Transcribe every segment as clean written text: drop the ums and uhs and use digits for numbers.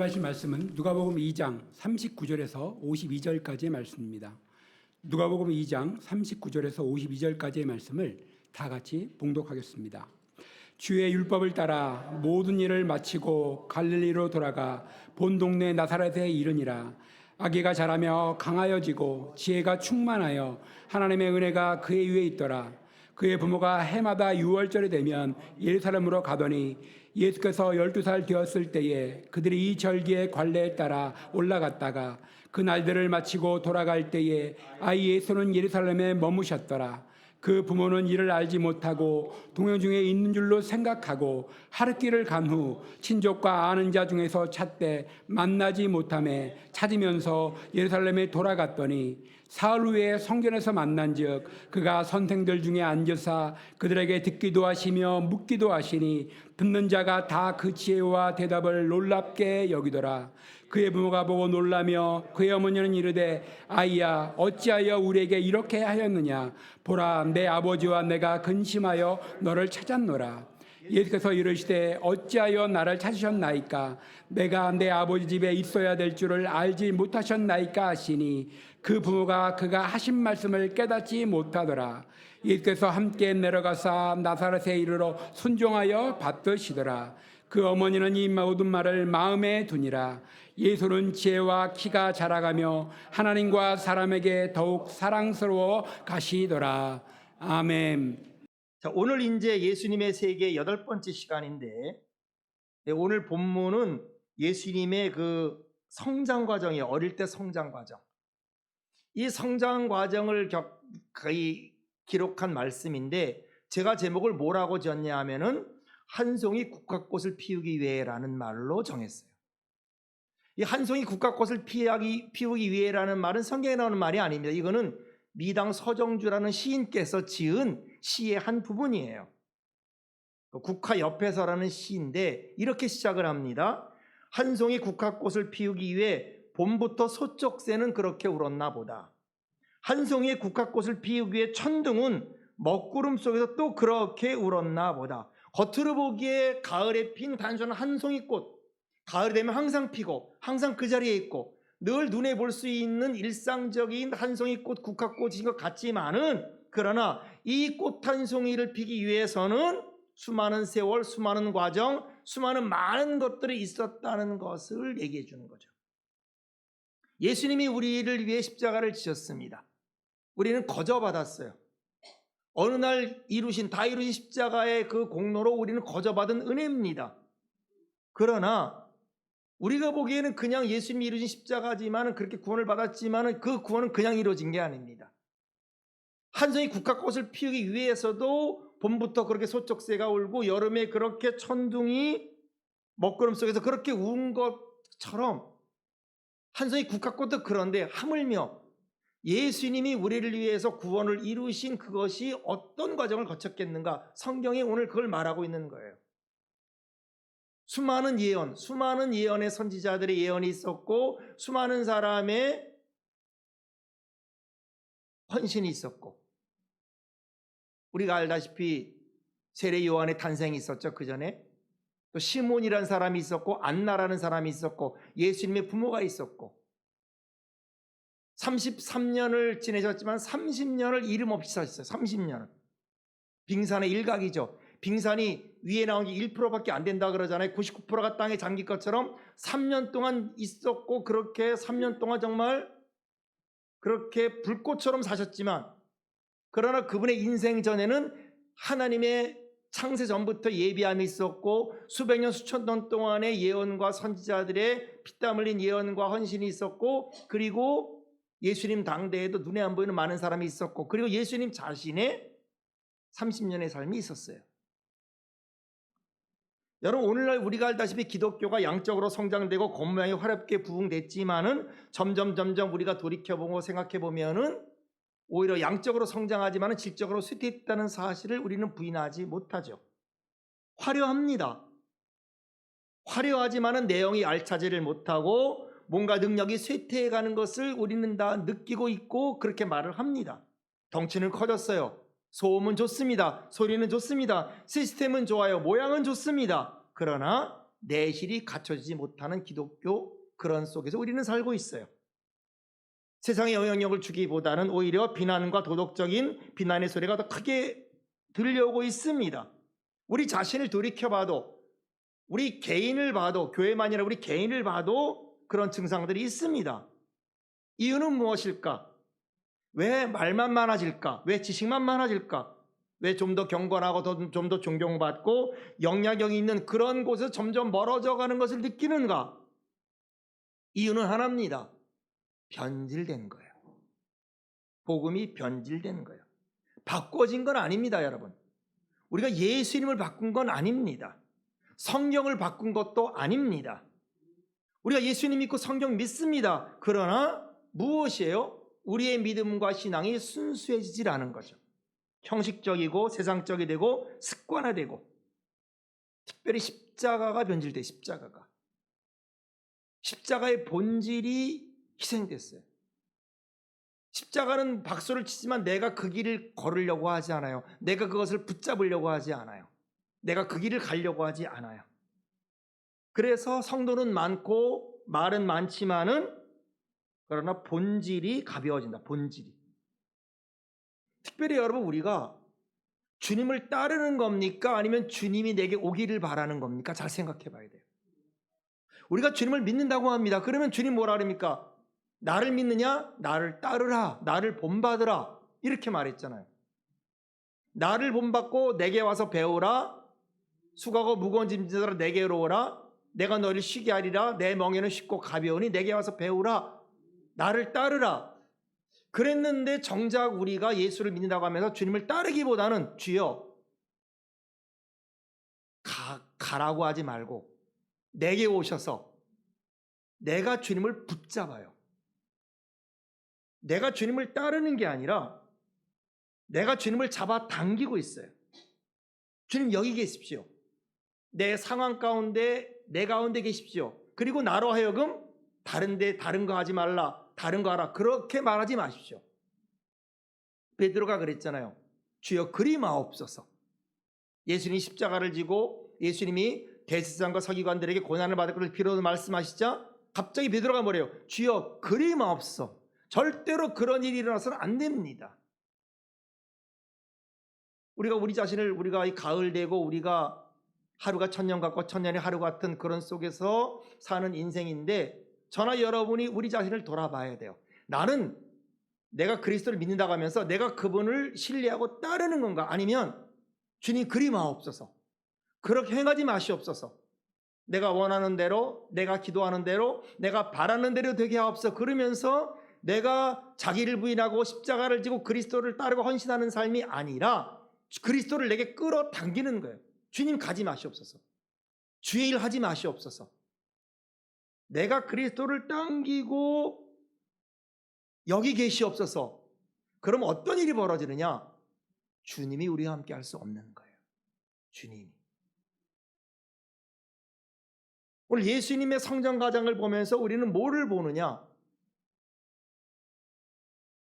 하실 말씀은 누가복음 2장 39절에서 52절까지의 말씀입니다. 누가복음 2장 39절에서 52절까지의 말씀을 다 같이 봉독하겠습니다. 주의 율법을 따라 모든 일을 마치고 갈릴리로 돌아가 본 동네 나사렛에 이르니라. 아기가 자라며 강하여지고 지혜가 충만하여 하나님의 은혜가 그의 위에 있더라. 그의 부모가 해마다 유월절이 되면 예루살렘으로 가더니 예수께서 12살 되었을 때에 그들이 이 절기의 관례에 따라 올라갔다가 그 날들을 마치고 돌아갈 때에 아이 예수는 예루살렘에 머무셨더라. 그 부모는 이를 알지 못하고 동행 중에 있는 줄로 생각하고 하룻길을 간 후 친족과 아는 자 중에서 찾되 만나지 못하매 찾으면서 예루살렘에 돌아갔더니 사흘 후에 성전에서 만난즉 그가 선생들 중에 앉으사 그들에게 듣기도 하시며 묻기도 하시니 듣는 자가 다 그 지혜와 대답을 놀랍게 여기더라. 그의 부모가 보고 놀라며 그의 어머니는 이르되 아이야 어찌하여 우리에게 이렇게 하였느냐. 보라 내 아버지와 내가 근심하여 너를 찾았노라. 예수께서 이르시되 어찌하여 나를 찾으셨나이까. 내가 내 아버지 집에 있어야 될 줄을 알지 못하셨나이까 하시니 그 부모가 그가 하신 말씀을 깨닫지 못하더라. 예수께서 함께 내려가사 나사렛에 이르러 순종하여 받드시더라. 그 어머니는 이 모든 말을 마음에 두니라. 예수는 지혜와 키가 자라가며 하나님과 사람에게 더욱 사랑스러워 가시더라. 아멘. 자, 오늘 이제 예수님의 세계 8번째 시간인데 오늘 본문은 예수님의 그 성장 과정이에요. 어릴 때 성장 과정. 이 성장 과정을 거의 기록한 말씀인데 제가 제목을 뭐라고 지었냐 하면은 한 송이 국화꽃을 피우기 위해라는 말로 정했어요. 이 한 송이 국화꽃을 피우기 위해라는 말은 성경에 나오는 말이 아닙니다. 이거는 미당 서정주라는 시인께서 지은 시의 한 부분이에요. 국화 옆에서라는 시인데 이렇게 시작을 합니다. 한 송이 국화꽃을 피우기 위해 봄부터 소쩍새는 그렇게 울었나 보다. 한 송이의 국화꽃을 피우기 위해 천둥은 먹구름 속에서 또 그렇게 울었나 보다. 겉으로 보기에 가을에 핀 단순한 한 송이 꽃, 가을이 되면 항상 피고 항상 그 자리에 있고 늘 눈에 볼 수 있는 일상적인 한 송이 꽃, 국화꽃인 것 같지만은 그러나 이 꽃 한 송이를 피기 위해서는 수많은 세월, 수많은 과정, 수많은 많은 것들이 있었다는 것을 얘기해 주는 거죠. 예수님이 우리를 위해 십자가를 지셨습니다. 우리는 거저받았어요. 어느 날 다 이루신 십자가의 그 공로로 우리는 거저받은 은혜입니다. 그러나 우리가 보기에는 그냥 예수님이 이루신 십자가지만 그렇게 구원을 받았지만 그 구원은 그냥 이루어진 게 아닙니다. 한 송이 국화꽃을 피우기 위해서도 봄부터 그렇게 소쩍새가 울고 여름에 그렇게 천둥이 먹구름 속에서 그렇게 운 것처럼 한 송이 국화꽃도 그런데 하물며 예수님이 우리를 위해서 구원을 이루신 그것이 어떤 과정을 거쳤겠는가. 성경이 오늘 그걸 말하고 있는 거예요. 수많은 예언의 선지자들의 예언이 있었고 수많은 사람의 헌신이 있었고 우리가 알다시피 세례 요한의 탄생이 있었죠. 그 전에 또 시몬이라는 사람이 있었고 안나라는 사람이 있었고 예수님의 부모가 있었고 33년을 지내셨지만 30년을 이름 없이 사셨어요. 30년을. 빙산의 일각이죠. 빙산이 위에 나온 게 1%밖에 안 된다 그러잖아요. 99%가 땅에 잠길 것처럼 3년 동안 있었고 그렇게 3년 동안 정말 그렇게 불꽃처럼 사셨지만 그러나 그분의 인생 전에는 하나님의 창세 전부터 예비함이 있었고 수백 년 수천 년 동안의 예언과 선지자들의 피땀 흘린 예언과 헌신이 있었고 그리고 예수님 당대에도 눈에 안 보이는 많은 사람이 있었고 그리고 예수님 자신의 30년의 삶이 있었어요. 여러분 오늘날 우리가 알다시피 기독교가 양적으로 성장되고 겉모양이 화렵게 부흥됐지만은 점점 우리가 돌이켜보고 생각해보면은 오히려 양적으로 성장하지만은 질적으로 쇠퇴했다는 사실을 우리는 부인하지 못하죠. 화려합니다. 화려하지만은 내용이 알차지를 못하고 뭔가 능력이 쇠퇴해가는 것을 우리는 다 느끼고 있고 그렇게 말을 합니다. 덩치는 커졌어요. 소음은 좋습니다. 소리는 좋습니다. 시스템은 좋아요. 모양은 좋습니다. 그러나 내실이 갖춰지지 못하는 기독교 그런 속에서 우리는 살고 있어요. 세상의 영향력을 주기보다는 오히려 비난과 도덕적인 비난의 소리가 더 크게 들려오고 있습니다. 우리 자신을 돌이켜봐도, 우리 개인을 봐도, 교회만이 아니라 우리 개인을 봐도 그런 증상들이 있습니다. 이유는 무엇일까? 왜 말만 많아질까? 왜 지식만 많아질까? 왜 좀 더 경건하고 좀 더 존경받고 영향력이 있는 그런 곳에서 점점 멀어져 가는 것을 느끼는가? 이유는 하나입니다. 변질된 거예요. 복음이 변질된 거예요. 바꿔진 건 아닙니다, 여러분. 우리가 예수님을 바꾼 건 아닙니다. 성경을 바꾼 것도 아닙니다. 우리가 예수님 믿고 성경 믿습니다. 그러나 무엇이에요? 우리의 믿음과 신앙이 순수해지질 않은 거죠. 형식적이고 세상적이 되고 습관화되고, 특별히 십자가가 변질돼. 십자가의 본질이 희생됐어요. 십자가는 박수를 치지만 내가 그 길을 걸으려고 하지 않아요. 내가 그것을 붙잡으려고 하지 않아요. 내가 그 길을 가려고 하지 않아요. 그래서 성도는 많고 말은 많지만은 그러나 본질이 가벼워진다. 본질이. 특별히 여러분, 우리가 주님을 따르는 겁니까? 아니면 주님이 내게 오기를 바라는 겁니까? 잘 생각해 봐야 돼요. 우리가 주님을 믿는다고 합니다. 그러면 주님 뭐라 그럽니까? 나를 믿느냐? 나를 따르라. 나를 본받으라. 이렇게 말했잖아요. 나를 본받고 내게 와서 배우라. 수고하고 무거운 짐 지더라 내게로 오라. 내가 너를 쉬게 하리라. 내 멍에는 쉽고 가벼우니 내게 와서 배우라. 나를 따르라. 그랬는데 정작 우리가 예수를 믿는다고 하면서 주님을 따르기보다는 주여 가라고 하지 말고 내게 오셔서 내가 주님을 붙잡아요. 내가 주님을 따르는 게 아니라 내가 주님을 잡아 당기고 있어요. 주님 여기 계십시오. 내 상황 가운데 내 가운데 계십시오. 그리고 나로 하여금 다른 거 하지 말라. 다른 거 하라. 그렇게 말하지 마십시오. 베드로가 그랬잖아요. 주여 그리 마옵소서. 예수님이 십자가를 지고 예수님이 대제사장과 서기관들에게 고난을 받을 것을 필요로 말씀하시자 갑자기 베드로가 뭐래요? 주여 그리 마옵소서. 절대로 그런 일이 일어나서는 안 됩니다. 우리 자신을 우리가 이 가을 되고 우리가 하루가 천년 같고 천년이 하루 같은 그런 속에서 사는 인생인데 저나 여러분이 우리 자신을 돌아봐야 돼요. 나는 내가 그리스도를 믿는다고 하면서 내가 그분을 신뢰하고 따르는 건가? 아니면 주님 그리 마옵소서. 그렇게 행하지 마시옵소서. 내가 원하는 대로, 내가 기도하는 대로, 내가 바라는 대로 되게 하옵소서. 그러면서 내가 자기를 부인하고 십자가를 지고 그리스도를 따르고 헌신하는 삶이 아니라 그리스도를 내게 끌어당기는 거예요. 주님 가지 마시옵소서. 주의 일 하지 마시옵소서. 내가 그리스도를 당기고 여기 계시옵소서. 그럼 어떤 일이 벌어지느냐? 주님이 우리와 함께 할 수 없는 거예요. 주님이. 오늘 예수님의 성장 과정을 보면서 우리는 뭐를 보느냐?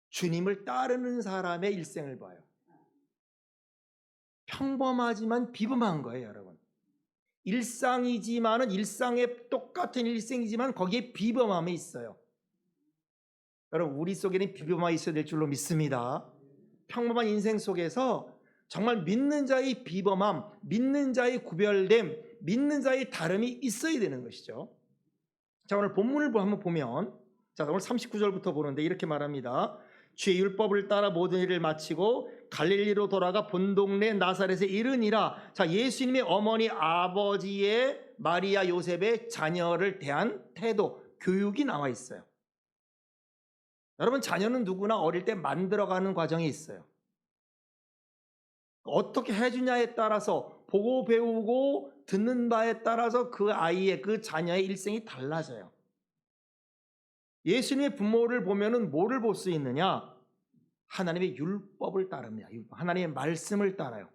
주님을 따르는 사람의 일생을 봐요. 평범하지만 비범한 거예요, 여러분. 일상이지만은 일상의 똑같은 일생이지만 거기에 비범함이 있어요. 여러분, 우리 속에는 비범함이 있어야 될 줄로 믿습니다. 평범한 인생 속에서 정말 믿는 자의 비범함, 믿는 자의 구별됨, 믿는 자의 다름이 있어야 되는 것이죠. 자, 오늘 본문을 한번 보면, 자, 오늘 39절부터 보는데 이렇게 말합니다. 주의 율법을 따라 모든 일을 마치고 갈릴리로 돌아가 본 동네 나사렛에 이르니라. 자, 예수님의 어머니 아버지의 마리아 요셉의 자녀를 대한 태도, 교육이 나와 있어요. 여러분, 자녀는 누구나 어릴 때 만들어가는 과정이 있어요. 어떻게 해주냐에 따라서, 보고 배우고 듣는 바에 따라서 그 아이의, 그 자녀의 일생이 달라져요. 예수님의 부모를 보면은 뭐를 볼 수 있느냐? 하나님의 율법을 따릅니다. 하나님의 말씀을 따라요.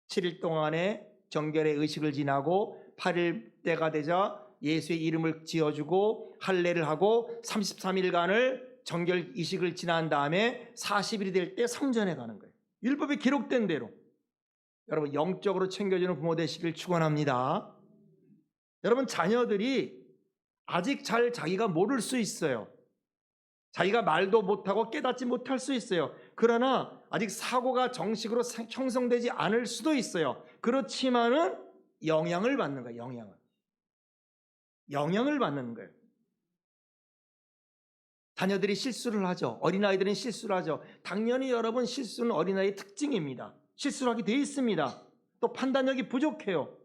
7일 동안에 정결의 의식을 지나고 8일 때가 되자 예수의 이름을 지어주고 할례를 하고 33일간을 정결 의식을 지난 다음에 40일이 될 때 성전에 가는 거예요. 율법에 기록된 대로. 여러분, 영적으로 챙겨주는 부모 되시길 축원합니다. 여러분, 자녀들이 아직 잘 자기가 모를 수 있어요. 자기가 말도 못하고 깨닫지 못할 수 있어요. 그러나 아직 사고가 정식으로 형성되지 않을 수도 있어요. 그렇지만은 영향을 받는 거예요. 영향을 받는 거예요. 자녀들이 실수를 하죠. 어린아이들은 실수를 하죠. 당연히 여러분, 실수는 어린아이의 특징입니다. 실수를 하게 돼 있습니다. 또 판단력이 부족해요.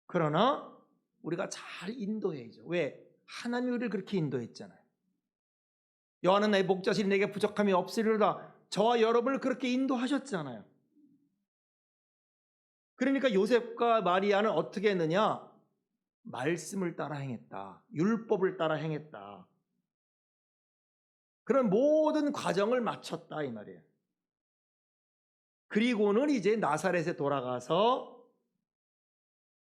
그러나 우리가 잘 인도해야죠. 왜? 하나님이 우리를 그렇게 인도했잖아요. 여호와는 나의 목자시니 내게 부족함이 없으리로다. 저와 여러분을 그렇게 인도하셨잖아요. 그러니까 요셉과 마리아는 어떻게 했느냐? 말씀을 따라 행했다. 율법을 따라 행했다. 그런 모든 과정을 마쳤다 이 말이에요. 그리고는 이제 나사렛에 돌아가서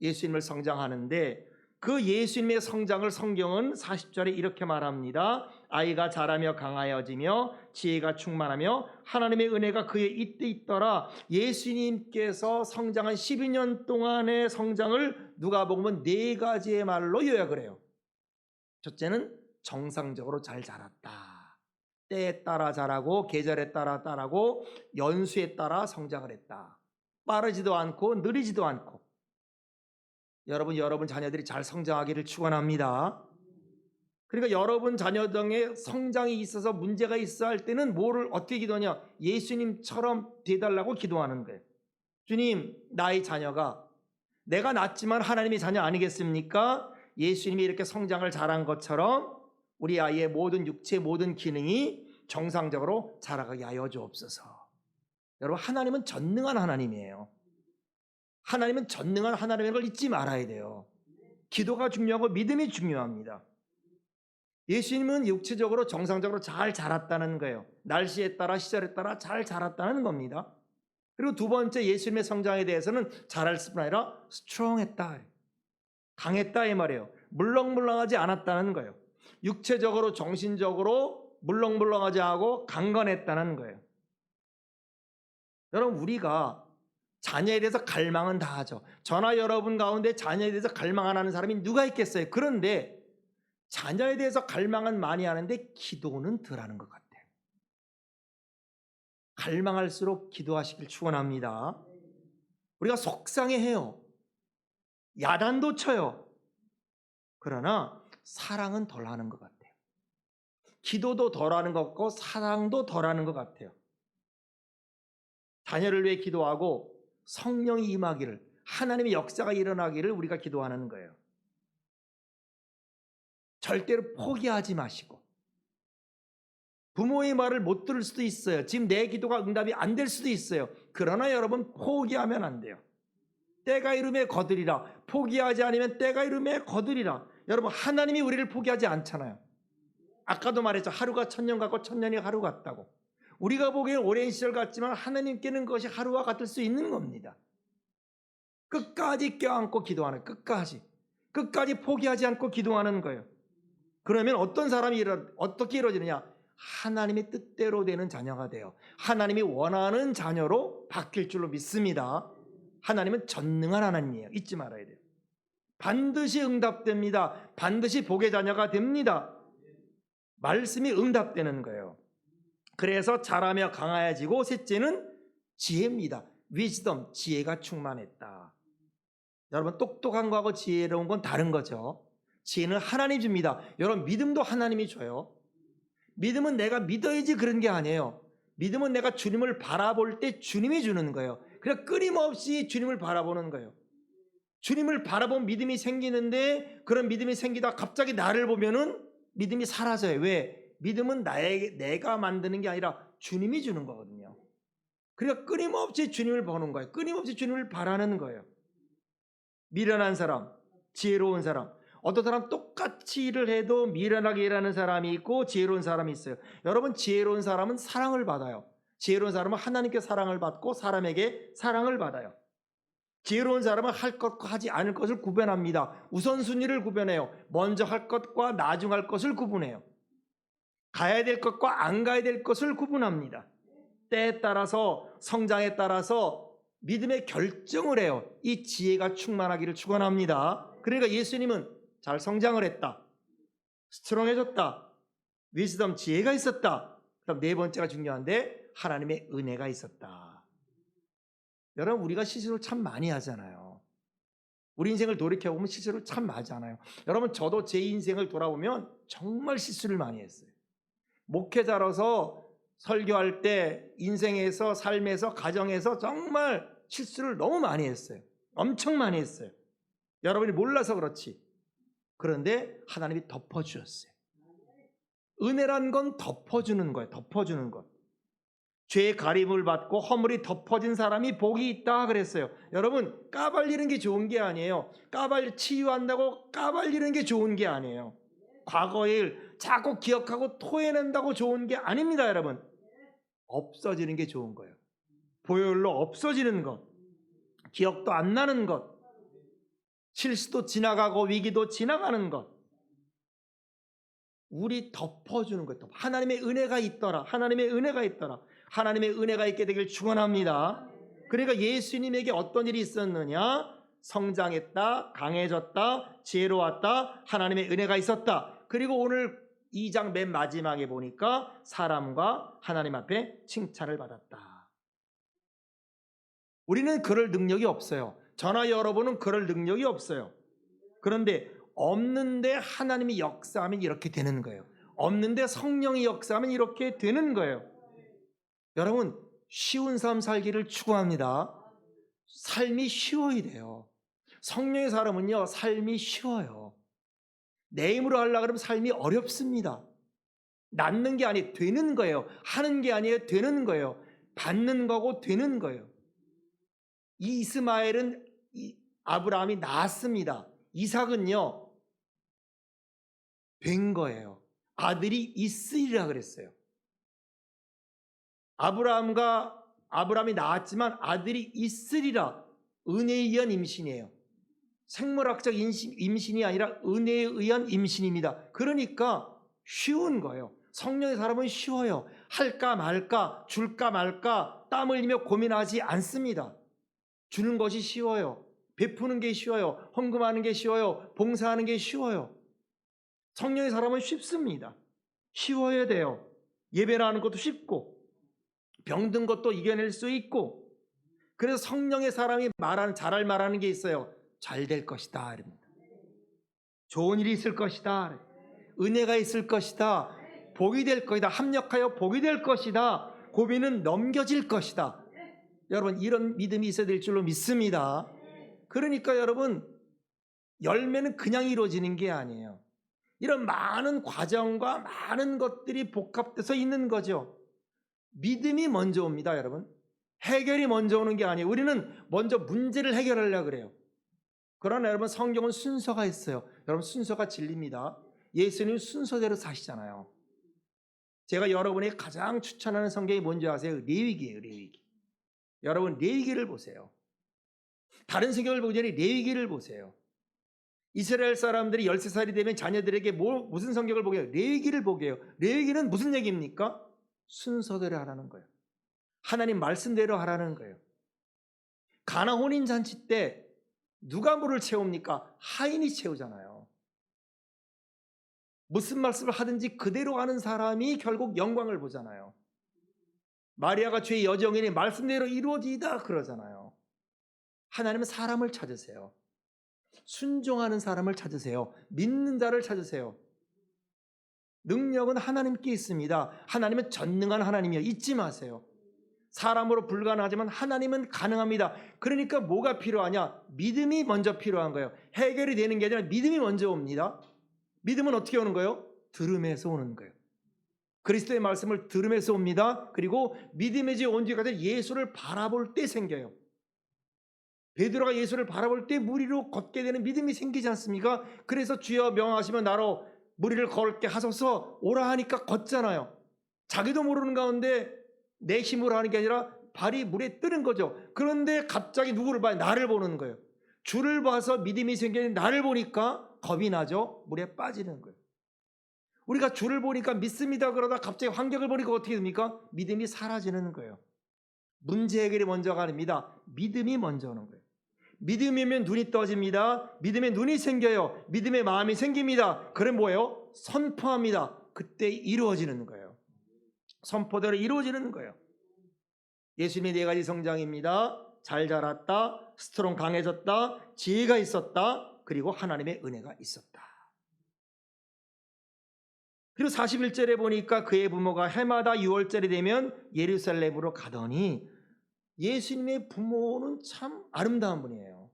예수님을 성장하는데, 그 예수님의 성장을 성경은 40절에 이렇게 말합니다. 아이가 자라며 강하여지며 지혜가 충만하며 하나님의 은혜가 그의 이때 있더라. 예수님께서 성장한 12년 동안의 성장을 누가복음은 4가지의 말로 요약을 해요. 첫째는 정상적으로 잘 자랐다. 때에 따라 자라고 계절에 따라 자라고 연수에 따라 성장을 했다. 빠르지도 않고 느리지도 않고. 여러분 자녀들이 잘 성장하기를 축원합니다. 그러니까 여러분 자녀 등의 성장이 있어서 문제가 있어 할 때는 뭐를 어떻게 기도하냐? 예수님처럼 돼달라고 기도하는 거예요. 주님, 나의 자녀가 내가 낳지만 하나님의 자녀 아니겠습니까? 예수님이 이렇게 성장을 잘한 것처럼 우리 아이의 모든 육체 모든 기능이 정상적으로 자라가게 하여 주옵소서. 여러분, 하나님은 전능한 하나님이에요. 하나님은 전능한 하나님인 걸 잊지 말아야 돼요. 기도가 중요하고 믿음이 중요합니다. 예수님은 육체적으로 정상적으로 잘 자랐다는 거예요. 날씨에 따라 시절에 따라 잘 자랐다는 겁니다. 그리고 두 번째, 예수님의 성장에 대해서는 잘할 뿐 아니라 스트롱했다, 강했다 이 말이에요. 물렁물렁하지 않았다는 거예요. 육체적으로 정신적으로 물렁물렁하지 않고 강건했다는 거예요. 여러분, 우리가 자녀에 대해서 갈망은 다 하죠. 저나 여러분 가운데 자녀에 대해서 갈망 안 하는 사람이 누가 있겠어요? 그런데 자녀에 대해서 갈망은 많이 하는데 기도는 덜 하는 것 같아요. 갈망할수록 기도하시길 축원합니다. 우리가 속상해해요. 야단도 쳐요. 그러나 사랑은 덜 하는 것 같아요. 기도도 덜 하는 것 같고 사랑도 덜 하는 것 같아요. 자녀를 위해 기도하고 성령이 임하기를, 하나님의 역사가 일어나기를 우리가 기도하는 거예요. 절대로 포기하지 마시고. 부모의 말을 못 들을 수도 있어요. 지금 내 기도가 응답이 안 될 수도 있어요. 그러나 여러분, 포기하면 안 돼요. 때가 이름에 거두리라. 포기하지 않으면 때가 이름에 거두리라. 여러분, 하나님이 우리를 포기하지 않잖아요. 아까도 말했죠. 하루가 천년 같고 천년이 하루 같다고. 우리가 보기엔 오랜 시절 같지만 하나님께는 그것이 하루와 같을 수 있는 겁니다. 끝까지 껴안고 기도하는, 끝까지 포기하지 않고 기도하는 거예요. 그러면 어떤 사람이 어떻게 이루어지느냐? 하나님의 뜻대로 되는 자녀가 돼요. 하나님이 원하는 자녀로 바뀔 줄로 믿습니다. 하나님은 전능한 하나님이에요. 잊지 말아야 돼요. 반드시 응답됩니다. 반드시 복의 자녀가 됩니다. 말씀이 응답되는 거예요. 그래서 자라며 강하여지고, 셋째는 지혜입니다. 위즈덤, 지혜가 충만했다. 여러분, 똑똑한 거하고 지혜로운 건 다른 거죠. 지혜는 하나님 줍니다. 여러분, 믿음도 하나님이 줘요. 믿음은 내가 믿어야지 그런 게 아니에요. 믿음은 내가 주님을 바라볼 때 주님이 주는 거예요. 그래서 끊임없이 주님을 바라보는 거예요. 주님을 바라본 믿음이 생기는데, 그런 믿음이 생기다 갑자기 나를 보면은 믿음이 사라져요. 왜? 믿음은 내가 만드는 게 아니라 주님이 주는 거거든요. 그러니까 끊임없이 주님을 보는 거예요. 끊임없이 주님을 바라는 거예요. 미련한 사람, 지혜로운 사람. 어떤 사람 똑같이 일을 해도 미련하게 일하는 사람이 있고 지혜로운 사람이 있어요. 여러분, 지혜로운 사람은 사랑을 받아요. 지혜로운 사람은 하나님께 사랑을 받고 사람에게 사랑을 받아요. 지혜로운 사람은 할 것과 하지 않을 것을 구분합니다. 우선순위를 구분해요. 먼저 할 것과 나중 할 것을 구분해요. 가야 될 것과 안 가야 될 것을 구분합니다. 때에 따라서, 성장에 따라서 믿음의 결정을 해요. 이 지혜가 충만하기를 축원합니다. 그러니까 예수님은 잘 성장을 했다, 스트롱해졌다, 위즈덤 지혜가 있었다. 그다음 네 번째가 중요한데 하나님의 은혜가 있었다. 여러분, 우리가 실수를 참 많이 하잖아요. 우리 인생을 돌이켜보면 실수를 참 많이 하잖아요. 여러분, 저도 제 인생을 돌아보면 정말 실수를 많이 했어요. 목회자로서 설교할 때 인생에서, 삶에서, 가정에서 정말 실수를 너무 많이 했어요. 엄청 많이 했어요. 여러분이 몰라서 그렇지. 그런데 하나님이 덮어주셨어요. 은혜란 건 덮어주는 거예요. 덮어주는 것. 죄의 가림을 받고 허물이 덮어진 사람이 복이 있다 그랬어요. 여러분, 까발리는 게 좋은 게 아니에요. 치유한다고 까발리는 게 좋은 게 아니에요. 과거의 일 자꾸 기억하고 토해낸다고 좋은 게 아닙니다. 여러분, 없어지는 게 좋은 거예요. 보혈로 없어지는 것, 기억도 안 나는 것, 실수도 지나가고 위기도 지나가는 것, 우리 덮어주는 것. 하나님의 은혜가 있더라. 하나님의 은혜가 있더라. 하나님의 은혜가 있게 되길 축원합니다. 그러니까 예수님에게 어떤 일이 있었느냐? 성장했다, 강해졌다, 지혜로웠다, 하나님의 은혜가 있었다. 그리고 오늘 2장 맨 마지막에 보니까 사람과 하나님 앞에 칭찬을 받았다. 우리는 그럴 능력이 없어요. 저나 여러분은 그럴 능력이 없어요. 그런데 없는데 하나님이 역사하면 이렇게 되는 거예요. 없는데 성령이 역사하면 이렇게 되는 거예요. 여러분, 쉬운 삶 살기를 추구합니다. 삶이 쉬워야 돼요. 성령의 사람은요, 삶이 쉬워요. 내 힘으로 하려고 그러면 삶이 어렵습니다. 낳는 게 아니에요. 되는 거예요. 하는 게 아니에요. 되는 거예요. 받는 거고 되는 거예요. 이 이스마엘은 아브라함이 낳았습니다. 이삭은요, 된 거예요. 아들이 있으리라 그랬어요. 아브라함이 낳았지만 아들이 있으리라. 은혜에 의한 임신이에요. 생물학적 임신이 아니라 은혜에 의한 임신입니다. 그러니까 쉬운 거예요. 성령의 사람은 쉬워요. 할까 말까, 줄까 말까 땀 흘리며 고민하지 않습니다. 주는 것이 쉬워요. 베푸는 게 쉬워요. 헌금하는 게 쉬워요. 봉사하는 게 쉬워요. 성령의 사람은 쉽습니다. 쉬워야 돼요. 예배라는 것도 쉽고 병든 것도 이겨낼 수 있고. 그래서 성령의 사람이 잘할 말하는 게 있어요. 잘 될 것이다. 좋은 일이 있을 것이다. 은혜가 있을 것이다. 복이 될 것이다. 합력하여 복이 될 것이다. 고비는 넘겨질 것이다. 여러분, 이런 믿음이 있어야 될 줄로 믿습니다. 그러니까 여러분, 열매는 그냥 이루어지는 게 아니에요. 이런 많은 과정과 많은 것들이 복합돼서 있는 거죠. 믿음이 먼저 옵니다. 여러분, 해결이 먼저 오는 게 아니에요. 우리는 먼저 문제를 해결하려고 그래요. 그러나 여러분, 성경은 순서가 있어요. 여러분, 순서가 진리입니다. 예수님 순서대로 사시잖아요. 제가 여러분에게 가장 추천하는 성경이 뭔지 아세요? 레위기예요. 레위기. 여러분, 레위기를 보세요. 다른 성경을 보기 전에 레위기를 보세요. 이스라엘 사람들이 13살이 되면 자녀들에게 무슨 성경을 보게 해요? 레위기를 보게 해요. 레위기는 무슨 얘기입니까? 순서대로 하라는 거예요. 하나님 말씀대로 하라는 거예요. 가나 혼인잔치 때 누가 물을 채웁니까? 하인이 채우잖아요. 무슨 말씀을 하든지 그대로 하는 사람이 결국 영광을 보잖아요. 마리아가 죄의 여정이니 말씀대로 이루어지다 그러잖아요. 하나님은 사람을 찾으세요. 순종하는 사람을 찾으세요. 믿는 자를 찾으세요. 능력은 하나님께 있습니다. 하나님은 전능한 하나님이에요. 잊지 마세요. 사람으로 불가능하지만 하나님은 가능합니다. 그러니까 뭐가 필요하냐? 믿음이 먼저 필요한 거예요. 해결이 되는 게 아니라 믿음이 먼저 옵니다. 믿음은 어떻게 오는 거예요? 들음에서 오는 거예요. 그리스도의 말씀을 들음에서 옵니다. 그리고 믿음의 집 온 뒤까지 예수를 바라볼 때 생겨요. 베드로가 예수를 바라볼 때 무리로 걷게 되는 믿음이 생기지 않습니까? 그래서 주여 명하시면 나로 무리를 걸게 하소서 오라 하니까 걷잖아요. 자기도 모르는 가운데 내 힘으로 하는 게 아니라 발이 물에 뜨는 거죠. 그런데 갑자기 누구를 봐요? 나를 보는 거예요. 주를 봐서 믿음이 생기는 나를 보니까 겁이 나죠. 물에 빠지는 거예요. 우리가 주를 보니까 믿습니다 그러다 갑자기 환경을 보니까 어떻게 됩니까? 믿음이 사라지는 거예요. 문제 해결이 먼저가 아닙니다. 믿음이 먼저 오는 거예요. 믿음이면 눈이 떠집니다. 믿음의 눈이 생겨요. 믿음의 마음이 생깁니다. 그럼 뭐예요? 선포합니다. 그때 이루어지는 거예요. 선포대로 이루어지는 거예요. 예수님의 4가지 성장입니다. 잘 자랐다, 스트롱 강해졌다, 지혜가 있었다, 그리고 하나님의 은혜가 있었다. 그리고 41절에 보니까 그의 부모가 해마다 6월절이 되면 예루살렘으로 가더니, 예수님의 부모는 참 아름다운 분이에요.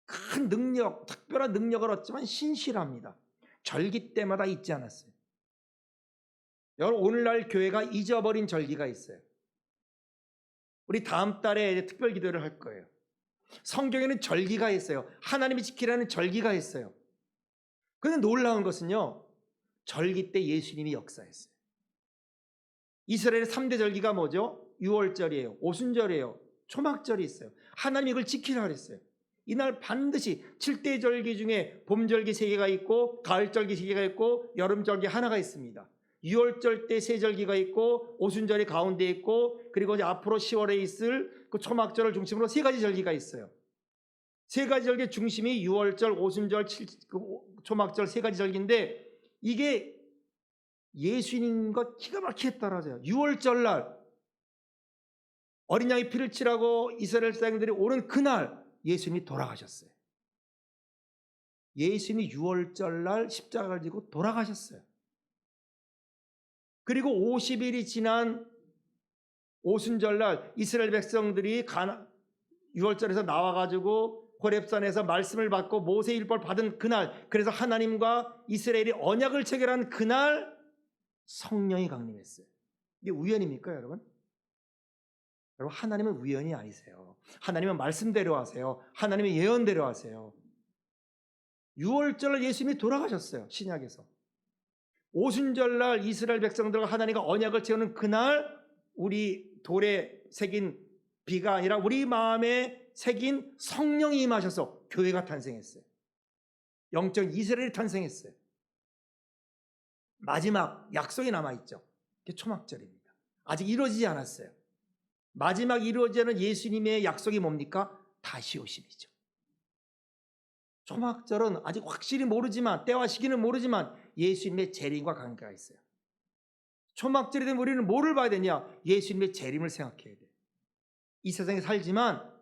큰 능력, 특별한 능력을 얻지만 신실합니다. 절기 때마다 잊지 않았어요. 여러분, 오늘날 교회가 잊어버린 절기가 있어요. 우리 다음 달에 특별 기도를 할 거예요. 성경에는 절기가 있어요. 하나님이 지키라는 절기가 있어요. 그런데 놀라운 것은요, 절기 때 예수님이 역사했어요. 이스라엘의 3대 절기가 뭐죠? 6월절이에요. 오순절이에요. 초막절이 있어요. 하나님이 이걸 지키라 그랬어요. 이날 반드시 7대 절기 중에 봄절기 3개가 있고, 가을절기 3개가 있고, 여름절기 하나가 있습니다. 6월절 때 3절기가 있고, 오순절이 가운데 있고, 그리고 이제 앞으로 10월에 있을 그 초막절을 중심으로 3가지 절기가 있어요. 3가지 절기의 중심이 6월절, 오순절, 초막절 3가지 절기인데, 이게 예수님과 기가 막히게 떨어져요. 6월절 날 어린 양의 피를 치라고 이스라엘 사람들이 오는 그날 예수님이 돌아가셨어요. 예수님이 6월절 날 십자가를 지고 돌아가셨어요. 그리고 50일이 지난 오순절 날 이스라엘 백성들이 6월절에서 나와가지고 호렙산에서 말씀을 받고 모세 율법을 받은 그날, 그래서 하나님과 이스라엘이 언약을 체결한 그날 성령이 강림했어요. 이게 우연입니까, 여러분? 여러분, 하나님은 우연이 아니세요. 하나님은 말씀대로 하세요. 하나님의 예언대로 하세요. 6월절 예수님이 돌아가셨어요, 신약에서. 오순절날 이스라엘 백성들과 하나님과 언약을 채우는 그날, 우리 돌에 새긴 비가 아니라 우리 마음에 새긴 성령이 임하셔서 교회가 탄생했어요. 영적 이스라엘이 탄생했어요. 마지막 약속이 남아있죠. 그게 초막절입니다. 아직 이루어지지 않았어요. 마지막 이루어지는 예수님의 약속이 뭡니까? 다시 오심이죠. 초막절은 아직 확실히 모르지만, 때와 시기는 모르지만 예수님의 재림과 관계가 있어요. 초막절이 되면 우리는 뭐를 봐야 되냐? 예수님의 재림을 생각해야 돼요. 이 세상에 살지만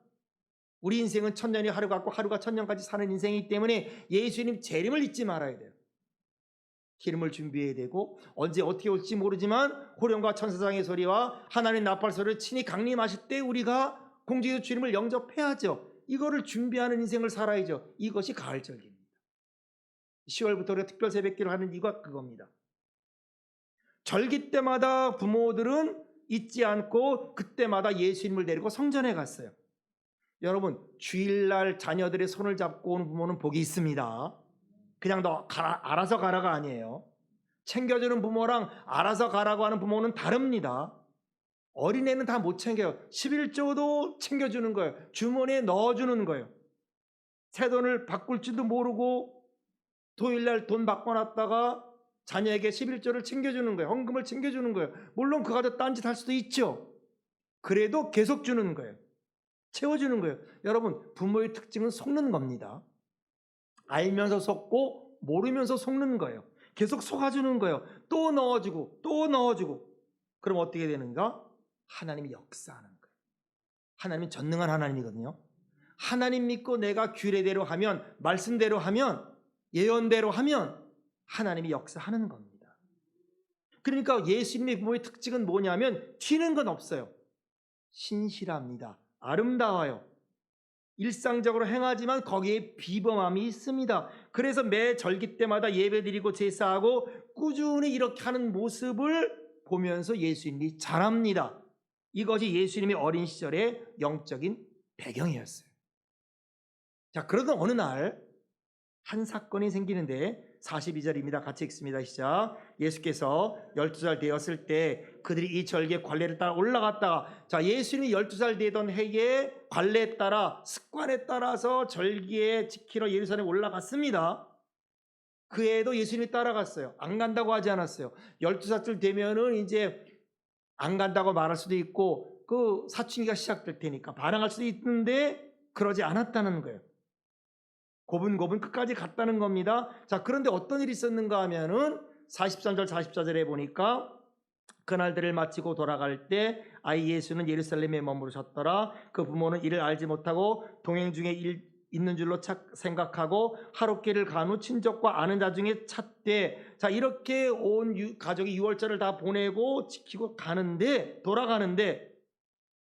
우리 인생은 천년이 하루 같고 하루가 천년까지 사는 인생이기 때문에 예수님 재림을 잊지 말아야 돼요. 기름을 준비해야 되고, 언제 어떻게 올지 모르지만 호령과 천사장의 소리와 하나님 나팔 소리를 친히 강림하실 때 우리가 공중에서 주님을 영접해야죠. 이거를 준비하는 인생을 살아야죠. 이것이 가을절기입니다. 10월부터 우리가 특별 새벽기를 하는 이유가 그겁니다. 절기 때마다 부모들은 잊지 않고 그때마다 예수님을 데리고 성전에 갔어요. 여러분, 주일날 자녀들의 손을 잡고 오는 부모는 복이 있습니다. 그냥 너 알아서 가라가 아니에요. 챙겨주는 부모랑 알아서 가라고 하는 부모는 다릅니다. 어린애는 다 못 챙겨요. 11조도 챙겨주는 거예요. 주머니에 넣어주는 거예요. 새돈을 바꿀 줄도 모르고 토요일날 돈 바꿔놨다가 자녀에게 11조를 챙겨주는 거예요. 헌금을 챙겨주는 거예요. 물론 그거 가지고 딴짓 할 수도 있죠. 그래도 계속 주는 거예요. 채워주는 거예요. 여러분, 부모의 특징은 속는 겁니다. 알면서 속고 모르면서 속는 거예요. 계속 속아주는 거예요. 또 넣어주고 또 넣어주고. 그럼 어떻게 되는가? 하나님이 역사하는 거예요. 하나님은 전능한 하나님이거든요. 하나님 믿고 내가 규례대로 하면, 말씀대로 하면, 예언대로 하면 하나님이 역사하는 겁니다. 그러니까 예수님의 부모의 특징은 뭐냐면 튀는 건 없어요. 신실합니다. 아름다워요. 일상적으로 행하지만 거기에 비범함이 있습니다. 그래서 매 절기 때마다 예배드리고 제사하고 꾸준히 이렇게 하는 모습을 보면서 예수님이 자랍니다. 이것이 예수님의 어린 시절의 영적인 배경이었어요. 자, 그러던 어느 날 한 사건이 생기는데 42절입니다. 같이 읽습니다. 시작. 예수께서 12살 되었을 때 그들이 이 절기의 관례를 따라 올라갔다가, 자, 예수님이 12살 되던 해에 관례에 따라, 습관에 따라서 절기에 지키러 예루살렘에 올라갔습니다. 그 해에도 예수님이 따라갔어요. 안 간다고 하지 않았어요. 12살쯤 되면은 이제 안 간다고 말할 수도 있고 그 사춘기가 시작될 테니까 반항할 수도 있는데 그러지 않았다는 거예요. 고분고분 끝까지 갔다는 겁니다. 자, 그런데 어떤 일이 있었는가 하면은 43절 44절에 보니까 그날들을 마치고 돌아갈 때 아이 예수는 예루살렘에 머무르셨더라. 그 부모는 이를 알지 못하고 동행 중에 있는 줄로 생각하고 하룻길을 간 후 친족과 아는 자 중에 찾되, 자, 이렇게 온 가족이 유월절을 다 보내고 지키고 가는데, 돌아가는데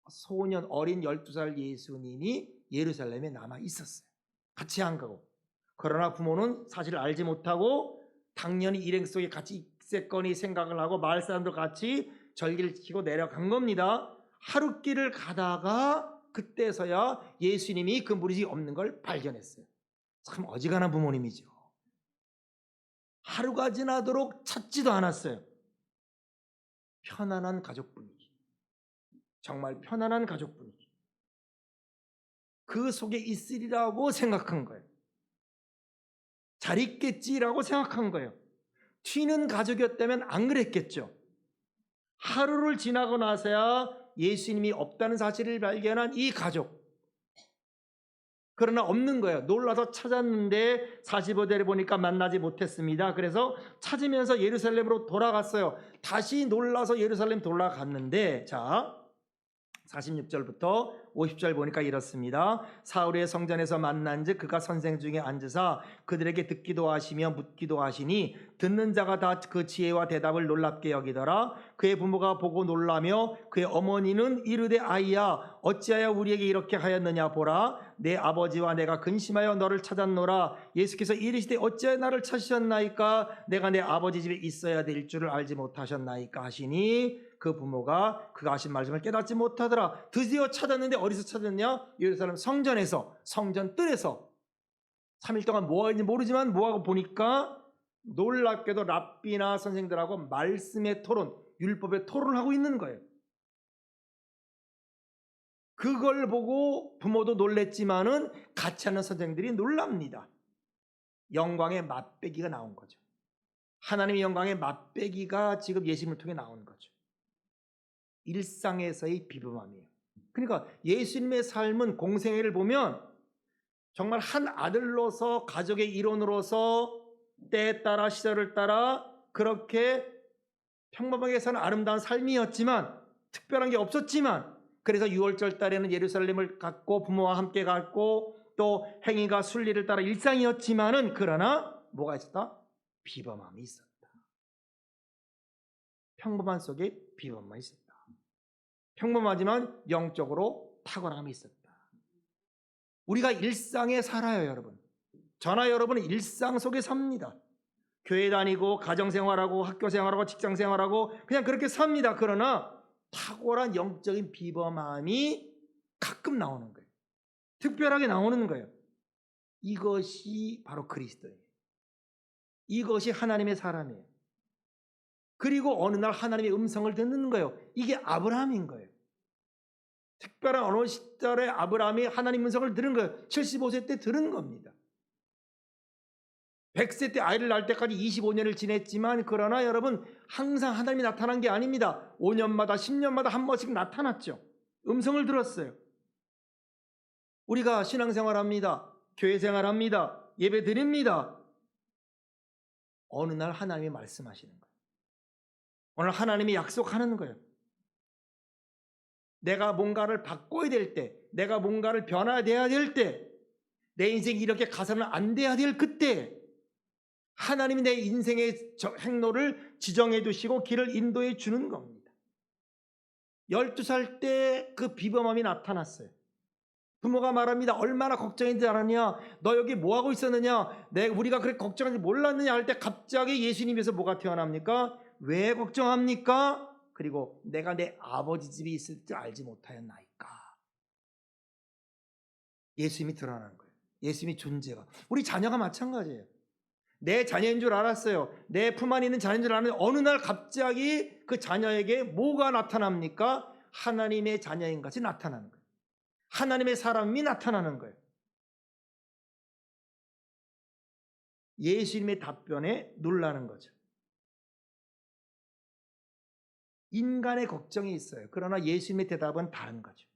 소년 어린 12살 예수님이 예루살렘에 남아 있었어요. 같이 안 가고. 그러나 부모는 사실을 알지 못하고 당연히 일행 속에 같이 있겠거니 생각을 하고 마을 사람들 같이 절기를 지키고 내려간 겁니다. 하룻길을 가다가 그때서야 예수님이 그 무리지 없는 걸 발견했어요. 참 어지간한 부모님이죠. 하루가 지나도록 찾지도 않았어요. 편안한 가족 분위기. 정말 편안한 가족 분위기. 그 속에 있으리라고 생각한 거예요. 잘 있겠지라고 생각한 거예요. 튀는 가족이었다면 안 그랬겠죠. 하루를 지나고 나서야 예수님이 없다는 사실을 발견한 이 가족. 그러나 없는 거예요. 놀라서 찾았는데 45절에 보니까 만나지 못했습니다. 그래서 찾으면서 예루살렘으로 돌아갔어요. 다시 놀라서 예루살렘 돌아갔는데, 자, 46절부터 50절 보니까 이렇습니다. 사울의 성전에서 만난즉 그가 선생 중에 앉으사 그들에게 듣기도 하시며 묻기도 하시니 듣는 자가 다 그 지혜와 대답을 놀랍게 여기더라. 그의 부모가 보고 놀라며 그의 어머니는 이르되 아이야 어찌하여 우리에게 이렇게 하였느냐. 보라 내 아버지와 내가 근심하여 너를 찾았노라. 예수께서 이르시되 어찌하여 나를 찾으셨나이까. 내가 내 아버지 집에 있어야 될 줄을 알지 못하셨나이까 하시니 그 부모가 그가 하신 말씀을 깨닫지 못하더라. 드디어 찾았는데 어디서 찾았냐? 예루살렘 성전에서, 성전 뜰에서 3일 동안 뭐 하는지 모르지만 뭐하고 보니까 놀랍게도 랍비나 선생들하고 말씀의 토론, 율법의 토론을 하고 있는 거예요. 그걸 보고 부모도 놀랬지만은 같이 하는 선생들이 놀랍니다. 영광의 맛배기가 나온 거죠. 하나님의 영광의 맛배기가 지금 예수님을 통해 나온 거죠. 일상에서의 비범함이에요. 그러니까 예수님의 삶은 공생애를 보면 정말 한 아들로서 가족의 일원으로서 때에 따라 시절을 따라 그렇게 평범하게 사는 아름다운 삶이었지만 특별한 게 없었지만 그래서 유월절 달에는 예루살렘을 갔고 부모와 함께 갔고 또 행위가 순리를 따라 일상이었지만은 그러나 뭐가 있었다? 비범함이 있었다. 평범한 속에 비범함이 있었다. 평범하지만 영적으로 탁월함이 있었다. 우리가 일상에 살아요, 여러분. 저나 여러분은 일상 속에 삽니다. 교회 다니고 가정생활하고 학교생활하고 직장생활하고 그냥 그렇게 삽니다. 그러나 탁월한 영적인 비범함이 가끔 나오는 거예요. 특별하게 나오는 거예요. 이것이 바로 그리스도예요. 이것이 하나님의 사람이에요. 그리고 어느 날 하나님의 음성을 듣는 거예요. 이게 아브라함인 거예요. 특별한 어느 시절에 아브라함이 하나님 음성을 들은 거예요. 75세 때 들은 겁니다. 100세 때 아이를 낳을 때까지 25년을 지냈지만 그러나 여러분 항상 하나님이 나타난 게 아닙니다. 5년마다 10년마다 한 번씩 나타났죠. 음성을 들었어요. 우리가 신앙생활합니다. 교회생활합니다. 예배 드립니다. 어느 날 하나님이 말씀하시는 거예요. 오늘 하나님이 약속하는 거예요. 내가 뭔가를 바꿔야 될 때, 내가 뭔가를 변화돼야 될 때, 내 인생이 이렇게 가서는 안 돼야 될 그때 하나님이 내 인생의 행로를 지정해 두시고 길을 인도해 주는 겁니다. 12살 때 그 비범함이 나타났어요. 부모가 말합니다. 얼마나 걱정인지 알았냐? 너 여기 뭐하고 있었느냐? 우리가 그렇게 걱정하지 몰랐느냐 할 때 갑자기 예수님에서 뭐가 태어납니까? 왜 걱정합니까? 그리고 내가 내 아버지 집에 있을 줄 알지 못하였나이까. 예수님이 드러나는 거예요. 예수님의 존재가. 우리 자녀가 마찬가지예요. 내 자녀인 줄 알았어요. 내 품 안에 있는 자녀인 줄 알았는데 어느 날 갑자기 그 자녀에게 뭐가 나타납니까? 하나님의 자녀인 것이 나타나는 거예요. 하나님의 사람이 나타나는 거예요. 예수님의 답변에 놀라는 거죠. 인간의 걱정이 있어요. 그러나 예수님의 대답은 다른 거죠.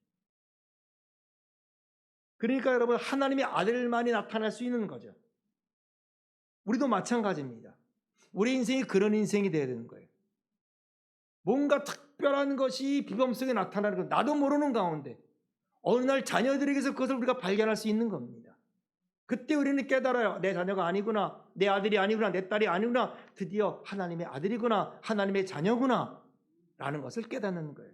그러니까 여러분, 하나님의 아들만이 나타날 수 있는 거죠. 우리도 마찬가지입니다. 우리 인생이 그런 인생이 되어야 되는 거예요. 뭔가 특별한 것이 비범 속에 나타나는 것, 나도 모르는 가운데 어느 날 자녀들에게서 그것을 우리가 발견할 수 있는 겁니다. 그때 우리는 깨달아요. 내 자녀가 아니구나, 내 아들이 아니구나, 내 딸이 아니구나, 드디어 하나님의 아들이구나, 하나님의 자녀구나 라는 것을 깨닫는 거예요.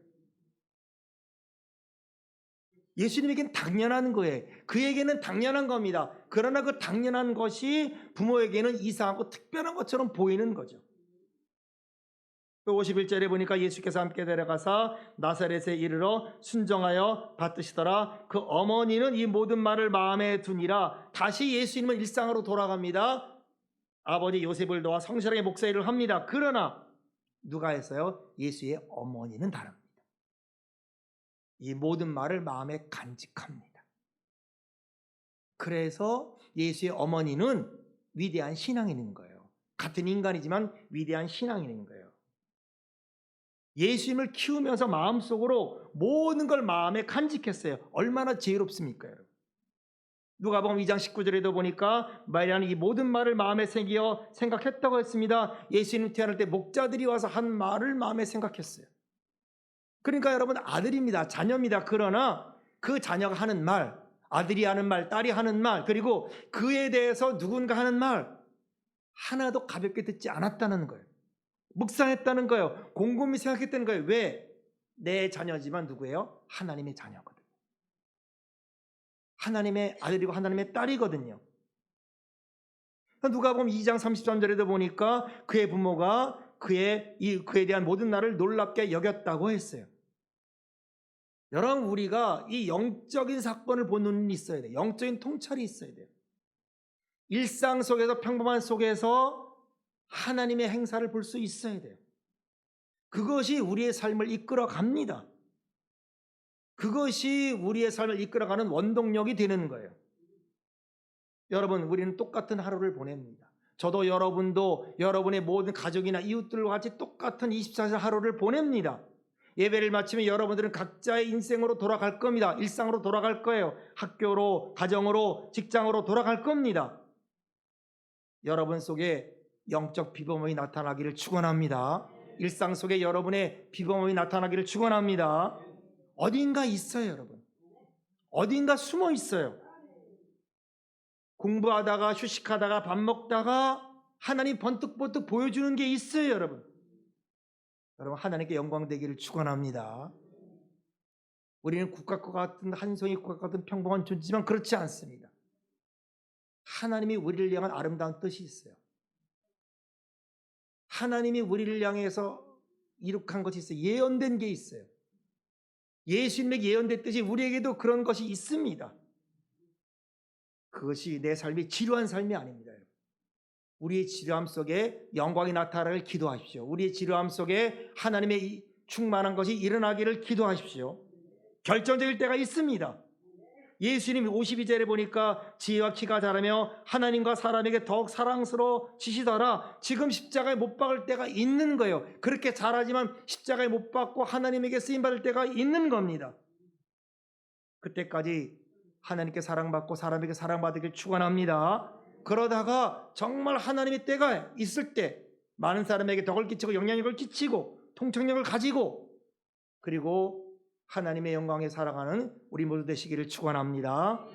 예수님에게는 당연한 거예요. 그에게는 당연한 겁니다. 그러나 그 당연한 것이 부모에게는 이상하고 특별한 것처럼 보이는 거죠. 51절에 보니까 예수께서 함께 데려가사 나사렛에 이르러 순정하여 받드시더라. 그 어머니는 이 모든 말을 마음에 두니라. 다시 예수님은 일상으로 돌아갑니다. 아버지 요셉을 도와 성실하게 목사일을 합니다. 그러나 누가 했어요? 예수의 어머니는 다릅니다. 이 모든 말을 마음에 간직합니다. 그래서 예수의 어머니는 위대한 신앙인인 거예요. 같은 인간이지만 위대한 신앙인인 거예요. 예수님을 키우면서 마음속으로 모든 걸 마음에 간직했어요. 얼마나 지혜롭습니까, 여러분? 누가복음 2장 19절에도 보니까 마리아는 이 모든 말을 마음에 새겨 생각했다고 했습니다. 예수님 태어날 때 목자들이 와서 한 말을 마음에 생각했어요. 그러니까 여러분, 아들입니다. 자녀입니다. 그러나 그 자녀가 하는 말, 아들이 하는 말, 딸이 하는 말, 그리고 그에 대해서 누군가 하는 말 하나도 가볍게 듣지 않았다는 거예요. 묵상했다는 거예요. 곰곰이 생각했다는 거예요. 왜? 내 자녀지만 누구예요? 하나님의 자녀거든요. 하나님의 아들이고 하나님의 딸이거든요. 누가복음 2장 33절에도 보니까 그의 부모가 그에 대한 모든 날을 놀랍게 여겼다고 했어요. 여러분, 우리가 이 영적인 사건을 보는 눈이 있어야 돼요. 영적인 통찰이 있어야 돼요. 일상 속에서, 평범한 속에서 하나님의 행사를 볼 수 있어야 돼요. 그것이 우리의 삶을 이끌어 갑니다. 그것이 우리의 삶을 이끌어가는 원동력이 되는 거예요. 여러분, 우리는 똑같은 하루를 보냅니다. 저도 여러분도 여러분의 모든 가족이나 이웃들과 같이 똑같은 24시간 하루를 보냅니다. 예배를 마치면 여러분들은 각자의 인생으로 돌아갈 겁니다. 일상으로 돌아갈 거예요. 학교로, 가정으로, 직장으로 돌아갈 겁니다. 여러분 속에 영적 비범함이 나타나기를 축원합니다. 일상 속에 여러분의 비범함이 나타나기를 축원합니다. 어딘가 있어요, 여러분. 어딘가 숨어 있어요. 공부하다가, 휴식하다가, 밥 먹다가 하나님 번뜩번뜩 보여주는 게 있어요, 여러분. 여러분, 하나님께 영광 되기를 축원합니다. 우리는 국가과 같은, 한송이 국가 같은 평범한 존재지만 그렇지 않습니다. 하나님이 우리를 향한 아름다운 뜻이 있어요. 하나님이 우리를 향해서 이룩한 것이 있어요. 예언된 게 있어요. 예수님에게 예언됐듯이 우리에게도 그런 것이 있습니다. 그것이 내 삶이 지루한 삶이 아닙니다. 우리의 지루함 속에 영광이 나타나기를 기도하십시오. 우리의 지루함 속에 하나님의 충만한 것이 일어나기를 기도하십시오. 결정적일 때가 있습니다. 예수님이 52절에 보니까 지혜와 키가 자라며 하나님과 사람에게 더욱 사랑스러워지시더라. 지금 십자가에 못 박을 때가 있는 거예요. 그렇게 자라지만 십자가에 못 박고 하나님에게 쓰임받을 때가 있는 겁니다. 그때까지 하나님께 사랑받고 사람에게 사랑받으길 축원합니다. 그러다가 정말 하나님의 때가 있을 때 많은 사람에게 덕을 끼치고 영향력을 끼치고 통찰력을 가지고 그리고 하나님의 영광에 살아가는 우리 모두 되시기를 축원합니다.